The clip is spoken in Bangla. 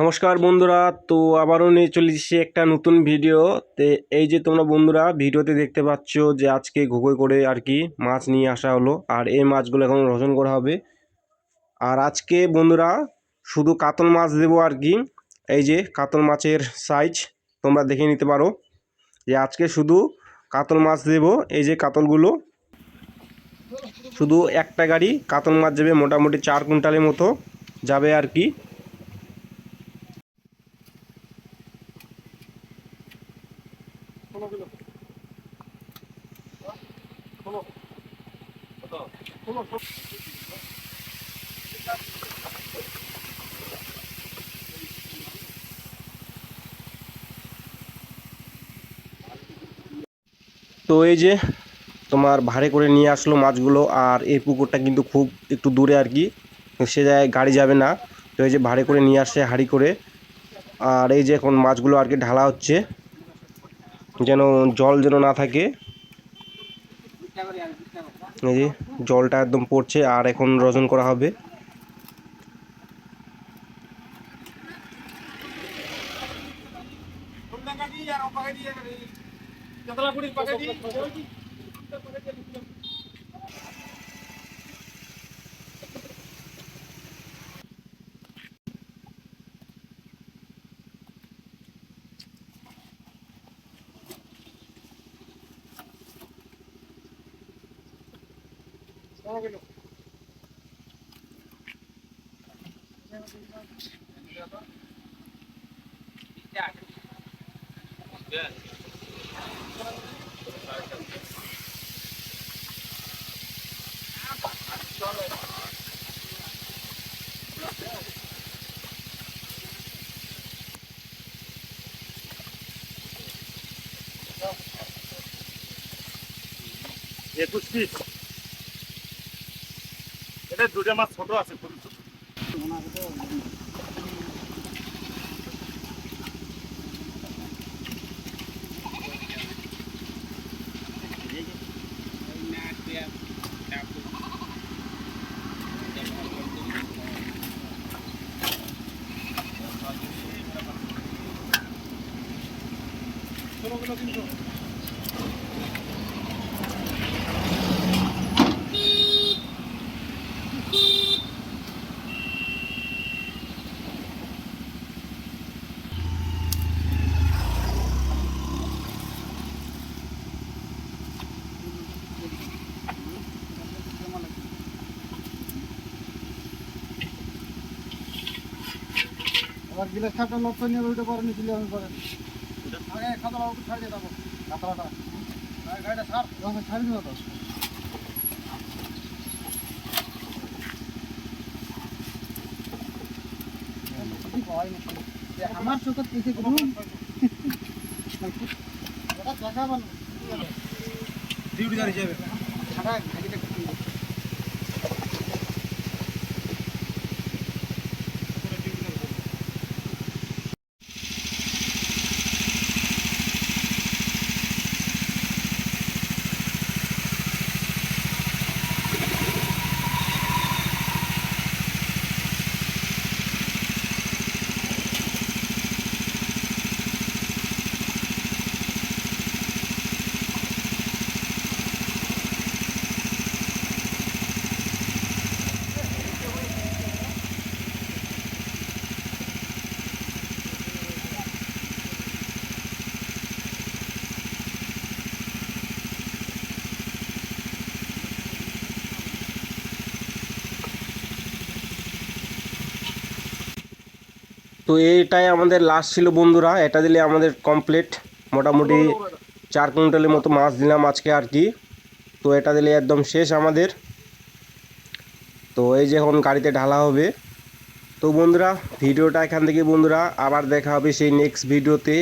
নমস্কার বন্ধুরা, তো আবারও নিয়ে চলে এসেছি একটা নতুন ভিডিও। তে এই যে তোমরা বন্ধুরা ভিডিওতে দেখতে পাচ্ছ যে আজকে ঘুগোয় করে আর কি মাছ নিয়ে আসা হলো, আর এই মাছগুলো এখন রোজন করা হবে। আর আজকে বন্ধুরা শুধু কাতল মাছ দেবো আর কি। এই যে কাতল মাছের সাইজ তোমরা দেখে নিতে পারো, যে আজকে শুধু কাতল মাছ দেবো। এই যে কাতলগুলো, শুধু একটা গাড়ি কাতল মাছ যাবে, মোটামুটি 4 কুইন্টালের মতো যাবে আর কি। তো এই যে তোমার ভাড়ে করে নিয়ে আসলো মাছগুলো, আর এই পুকুরটা কিন্তু খুব একটু দূরে আর কি, সে জায়গায় গাড়ি যাবে না। তো এই যে ভাড়ে করে নিয়ে আসছে হাঁড়ি করে, আর এই যে এখন মাছগুলো আর কি ঢালা হচ্ছে, যেন জল যেন না থাকে। এই যে জলটা একদম পড়ছে, আর এখন রোজন করা হবে। এটা দুটো মাছ ছোট আছে, খুবই ছোট। আবার গিলাস খাপটা লক্ষ্য নিয়ে ওইটা করে নিয়েছিল আমি করেন আগে খাতাটা ওকে ছাড়িয়ে দেবো খাতাটা গাড়িটা ছাড়ি দেবো তো আমার চোখে পিছিয়ে করুন ওটা দেখাবো না ডিউটি গাড়ি যাবে ছাড়া গাড়িটা তো এইটাই আমাদের লাস্ট ছিল বন্ধুরা, এটা দিলে আমাদের কমপ্লিট। মোটামুটি 4 কুইন্টালের মতো মাছ দিলাম আজকে আর কি। তো এটা দিলে একদম শেষ আমাদের। তো এই যে এখন গাড়িতে ঢালা হবে। তো বন্ধুরা ভিডিওটা এখান থেকে বন্ধুরা আবার দেখা হবে সেই নেক্সট ভিডিওতে।